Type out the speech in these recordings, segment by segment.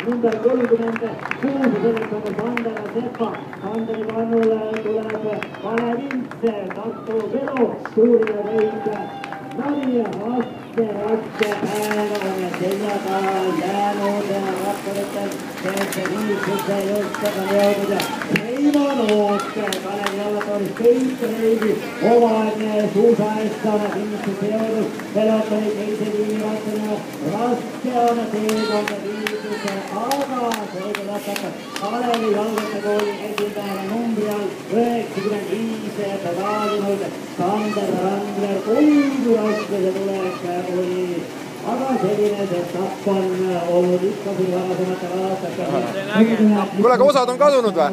Number 36 sellistada Sandera Seppa. Sanderi kannule tuleb Kalev Vintse, Tartu Velo, suurine võit. Nali raske päevane selja taha jäänud rakkuretel. See viisuse jõustada jõudnud ja Reimo Nook, Kalevi Allatoris kõik reidi. Omaenne suusaestane viisuse jõudnud. Velot oli teise tiimi vaatena. Raske on teekond viisuse, aga seega lõpetab Kalevi jalgate kooli esindajana numbri all 95 pedaalinud Sander Randler. Kuidu raske see tulek oli, aga selline see tapp on olnud ikka kui varasematel aastatel. Kuule, aga osad on kadunud või?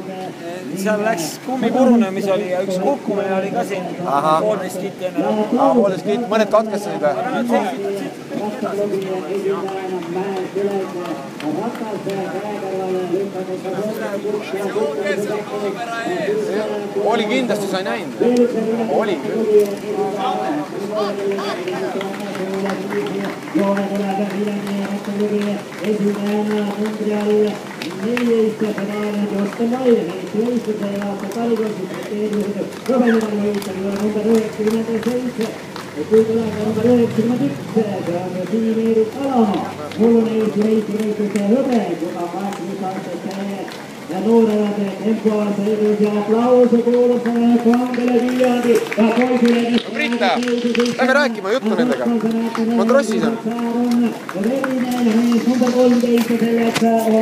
Seal läks kummi purunemis oli ja üks kukkumine oli ka siin. Poolteist kitti enne lõppu. Poolteist kitti, mõned katkestasid või? Oli kindlasti, sa ei näinud. Oli küll. Joone tuleb Viljanne esimene numbri all 14 pedaali Joste Maile, Eesti võistluse ja aasta talikonsis eedused Kõvenidal võistleb number 97. Kui tuleb number 91, see on Siim Eerik Alamaa. Mul on Eesti võistluse hõbe, juba 18 aastat ja noorevad tempoarse edus ja aplause kuulub Kangele Viljandi ja poisile. Britta, lähme rääkima juttu nendega. Ma trossis on. Verine ja mees number 13 selleks on